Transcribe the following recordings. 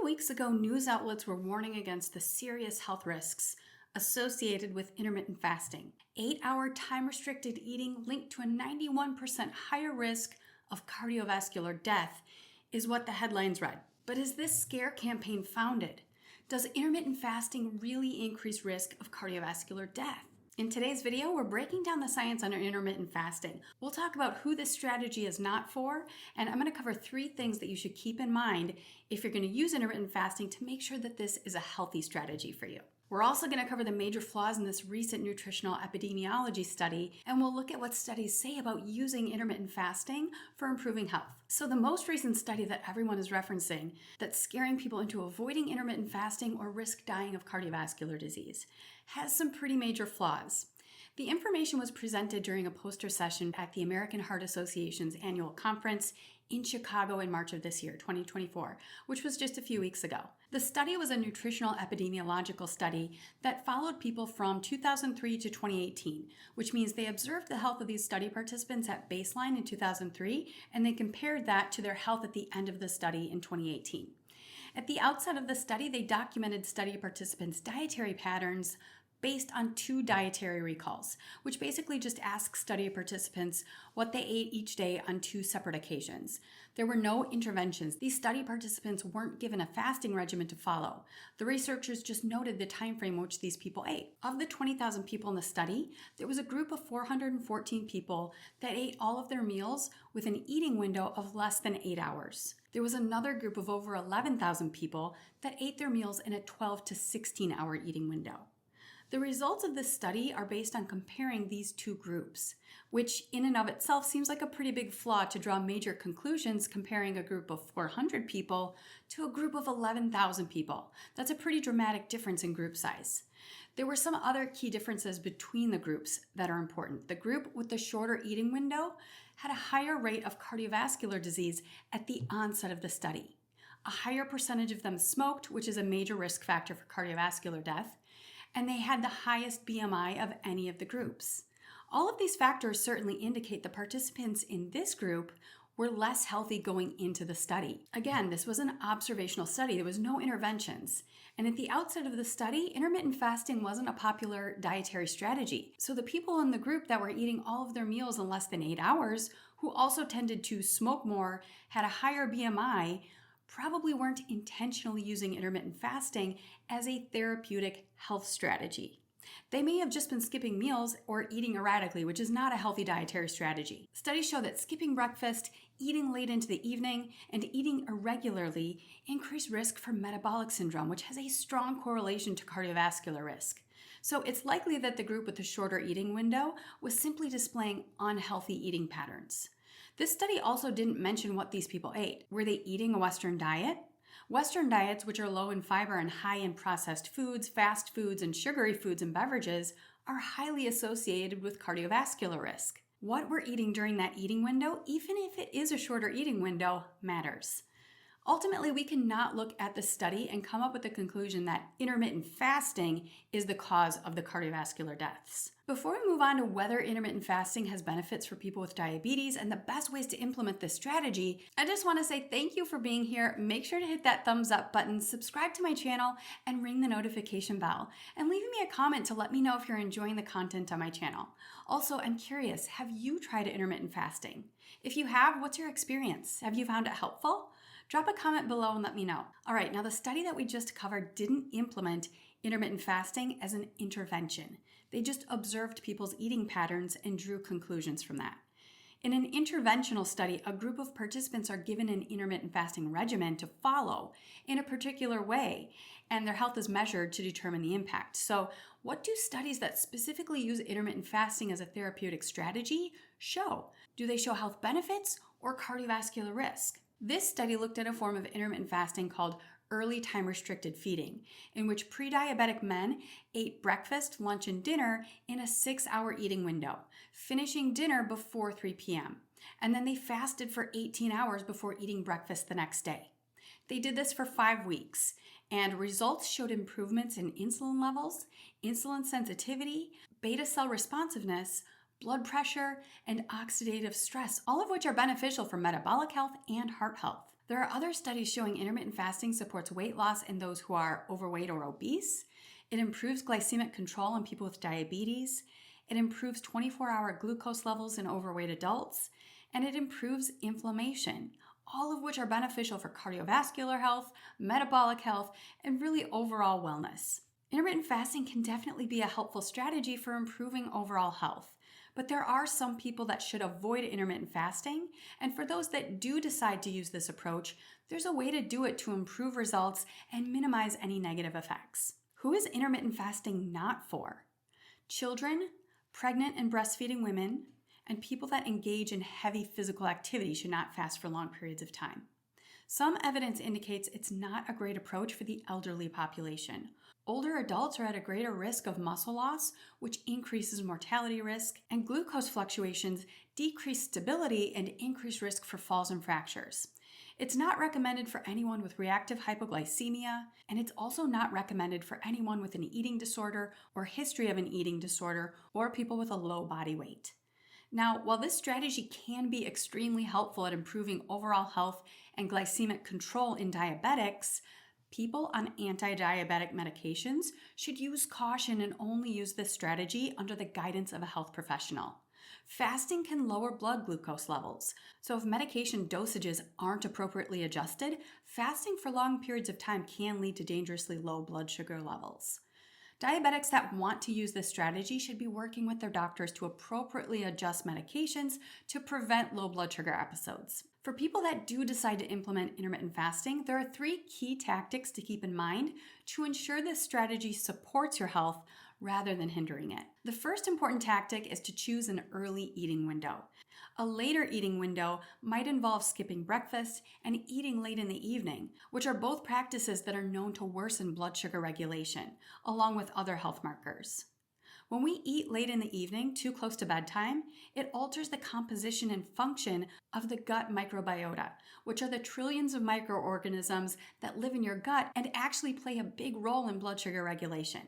weeks ago, news outlets were warning against the serious health risks associated with intermittent fasting. 8-hour time-restricted eating linked to a 91% higher risk of cardiovascular death is what the headlines read. But is this scare campaign founded? Does intermittent fasting really increase risk of cardiovascular death? In today's video, we're breaking down the science on intermittent fasting. We'll talk about who this strategy is not for, and I'm going to cover 3 things that you should keep in mind if you're going to use intermittent fasting to make sure that this is a healthy strategy for you. We're also going to cover the major flaws in this recent nutritional epidemiology study, and we'll look at what studies say about using intermittent fasting for improving health. So the most recent study that everyone is referencing that's scaring people into avoiding intermittent fasting or risk dying of cardiovascular disease has some pretty major flaws. The information was presented during a poster session at the American Heart Association's annual conference in Chicago in March of this year, 2024, which was just a few weeks ago. The study was a nutritional epidemiological study that followed people from 2003 to 2018, which means they observed the health of these study participants at baseline in 2003, and they compared that to their health at the end of the study in 2018. At the outset of the study, they documented study participants' dietary patterns based on 2 dietary recalls, which basically just asks study participants what they ate each day on 2 separate occasions. There were no interventions. These study participants weren't given a fasting regimen to follow. The researchers just noted the time frame in which these people ate. Of the 20,000 people in the study, there was a group of 414 people that ate all of their meals with an eating window of less than 8 hours. There was another group of over 11,000 people that ate their meals in a 12 to 16-hour eating window. The results of this study are based on comparing these 2 groups, which in and of itself seems like a pretty big flaw to draw major conclusions comparing a group of 400 people to a group of 11,000 people. That's a pretty dramatic difference in group size. There were some other key differences between the groups that are important. The group with the shorter eating window had a higher rate of cardiovascular disease at the onset of the study. A higher percentage of them smoked, which is a major risk factor for cardiovascular death, and they had the highest BMI of any of the groups. All of these factors certainly indicate the participants in this group were less healthy going into the study. Again, this was an observational study. There was no interventions. And at the outset of the study, intermittent fasting wasn't a popular dietary strategy. So the people in the group that were eating all of their meals in less than 8 hours, who also tended to smoke more, had a higher BMI, probably weren't intentionally using intermittent fasting as a therapeutic health strategy. They may have just been skipping meals or eating erratically, which is not a healthy dietary strategy. Studies show that skipping breakfast, eating late into the evening, and eating irregularly increase risk for metabolic syndrome, which has a strong correlation to cardiovascular risk. So it's likely that the group with the shorter eating window was simply displaying unhealthy eating patterns. This study also didn't mention what these people ate. Were they eating a Western diet? Western diets, which are low in fiber and high in processed foods, fast foods, and sugary foods and beverages, are highly associated with cardiovascular risk. What we're eating during that eating window, even if it is a shorter eating window, matters. Ultimately, we cannot look at the study and come up with the conclusion that intermittent fasting is the cause of the cardiovascular deaths. Before we move on to whether intermittent fasting has benefits for people with diabetes and the best ways to implement this strategy, I just want to say thank you for being here. Make sure to hit that thumbs up button, subscribe to my channel, and ring the notification bell. And leave me a comment to let me know if you're enjoying the content on my channel. Also, I'm curious, have you tried intermittent fasting? If you have, what's your experience? Have you found it helpful? Drop a comment below and let me know. All right, now the study that we just covered didn't implement intermittent fasting as an intervention. They just observed people's eating patterns and drew conclusions from that. In an interventional study, a group of participants are given an intermittent fasting regimen to follow in a particular way, and their health is measured to determine the impact. So, what do studies that specifically use intermittent fasting as a therapeutic strategy show? Do they show health benefits or cardiovascular risk? This study looked at a form of intermittent fasting called early time-restricted feeding, in which pre-diabetic men ate breakfast, lunch, and dinner in a 6-hour eating window, finishing dinner before 3 p.m. And then they fasted for 18 hours before eating breakfast the next day. They did this for 5 weeks, and results showed improvements in insulin levels, insulin sensitivity, beta cell responsiveness, blood pressure, and oxidative stress, all of which are beneficial for metabolic health and heart health. There are other studies showing intermittent fasting supports weight loss in those who are overweight or obese. It improves glycemic control in people with diabetes. It improves 24-hour glucose levels in overweight adults. And it improves inflammation, all of which are beneficial for cardiovascular health, metabolic health, and really overall wellness. Intermittent fasting can definitely be a helpful strategy for improving overall health. But there are some people that should avoid intermittent fasting, and for those that do decide to use this approach, there's a way to do it to improve results and minimize any negative effects. Who is intermittent fasting not for? Children, pregnant and breastfeeding women, and people that engage in heavy physical activity should not fast for long periods of time. Some evidence indicates it's not a great approach for the elderly population. Older adults are at a greater risk of muscle loss, which increases mortality risk, and glucose fluctuations decrease stability and increase risk for falls and fractures. It's not recommended for anyone with reactive hypoglycemia, and it's also not recommended for anyone with an eating disorder or history of an eating disorder or people with a low body weight. Now, while this strategy can be extremely helpful at improving overall health and glycemic control in diabetics, people on anti-diabetic medications should use caution and only use this strategy under the guidance of a health professional. Fasting can lower blood glucose levels, so if medication dosages aren't appropriately adjusted, fasting for long periods of time can lead to dangerously low blood sugar levels. Diabetics that want to use this strategy should be working with their doctors to appropriately adjust medications to prevent low blood sugar episodes. For people that do decide to implement intermittent fasting, there are 3 key tactics to keep in mind to ensure this strategy supports your health rather than hindering it. The first important tactic is to choose an early eating window. A later eating window might involve skipping breakfast and eating late in the evening, which are both practices that are known to worsen blood sugar regulation, along with other health markers. When we eat late in the evening, too close to bedtime, it alters the composition and function of the gut microbiota, which are the trillions of microorganisms that live in your gut and actually play a big role in blood sugar regulation.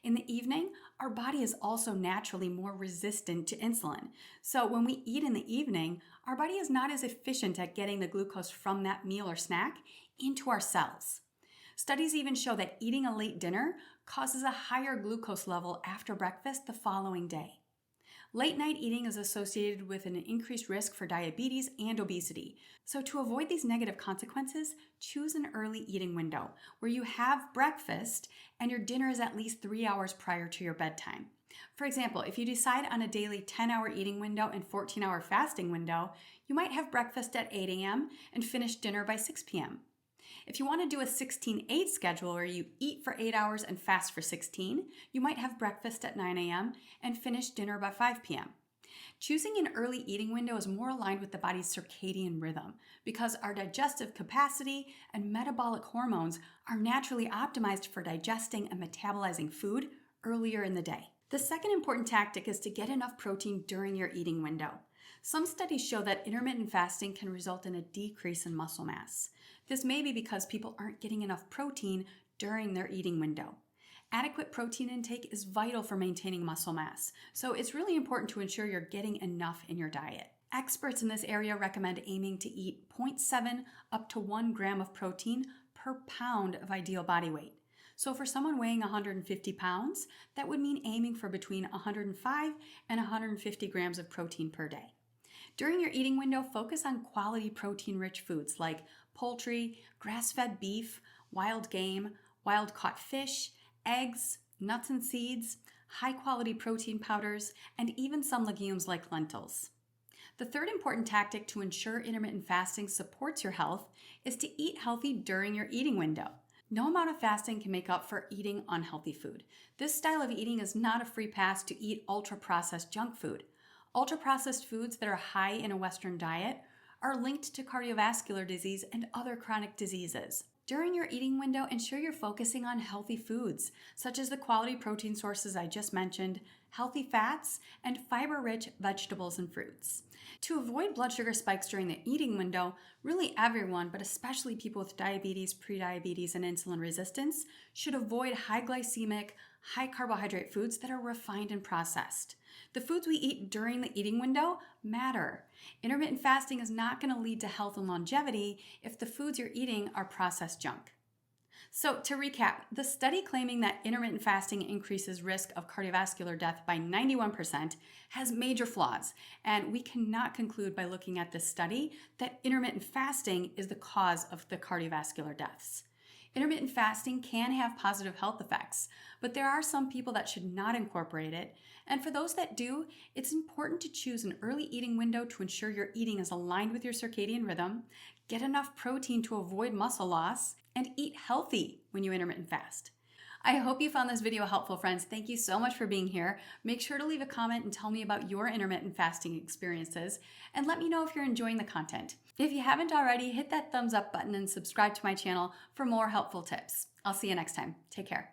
In the evening, our body is also naturally more resistant to insulin. So when we eat in the evening, our body is not as efficient at getting the glucose from that meal or snack into our cells. Studies even show that eating a late dinner causes a higher glucose level after breakfast the following day. Late night eating is associated with an increased risk for diabetes and obesity. So to avoid these negative consequences, choose an early eating window where you have breakfast and your dinner is at least 3 hours prior to your bedtime. For example, if you decide on a daily 10-hour eating window and 14-hour fasting window, you might have breakfast at 8 a.m. and finish dinner by 6 p.m. If you want to do a 16-8 schedule where you eat for 8 hours and fast for 16, you might have breakfast at 9 a.m. and finish dinner by 5 p.m. Choosing an early eating window is more aligned with the body's circadian rhythm because our digestive capacity and metabolic hormones are naturally optimized for digesting and metabolizing food earlier in the day. The second important tactic is to get enough protein during your eating window. Some studies show that intermittent fasting can result in a decrease in muscle mass. This may be because people aren't getting enough protein during their eating window. Adequate protein intake is vital for maintaining muscle mass, so it's really important to ensure you're getting enough in your diet. Experts in this area recommend aiming to eat 0.7 up to 1 gram of protein per pound of ideal body weight. So for someone weighing 150 pounds, that would mean aiming for between 105 and 150 grams of protein per day. During your eating window, focus on quality protein-rich foods like poultry, grass-fed beef, wild game, wild-caught fish, eggs, nuts and seeds, high-quality protein powders, and even some legumes like lentils. The third important tactic to ensure intermittent fasting supports your health is to eat healthy during your eating window. No amount of fasting can make up for eating unhealthy food. This style of eating is not a free pass to eat ultra-processed junk food. Ultra-processed foods that are high in a Western diet are linked to cardiovascular disease and other chronic diseases. During your eating window, ensure you're focusing on healthy foods, such as the quality protein sources I just mentioned, healthy fats, and fiber-rich vegetables and fruits. To avoid blood sugar spikes during the eating window, really everyone, but especially people with diabetes, prediabetes, and insulin resistance, should avoid high glycemic, high carbohydrate foods that are refined and processed. The foods we eat during the eating window matter. Intermittent fasting is not going to lead to health and longevity if the foods you're eating are processed junk. So to recap, the study claiming that intermittent fasting increases risk of cardiovascular death by 91% has major flaws, and we cannot conclude by looking at this study that intermittent fasting is the cause of the cardiovascular deaths. Intermittent fasting can have positive health effects, but there are some people that should not incorporate it. And for those that do, it's important to choose an early eating window to ensure your eating is aligned with your circadian rhythm, get enough protein to avoid muscle loss, and eat healthy when you intermittent fast. I hope you found this video helpful, friends. Thank you so much for being here. Make sure to leave a comment and tell me about your intermittent fasting experiences, and let me know if you're enjoying the content. If you haven't already, hit that thumbs up button and subscribe to my channel for more helpful tips. I'll see you next time. Take care.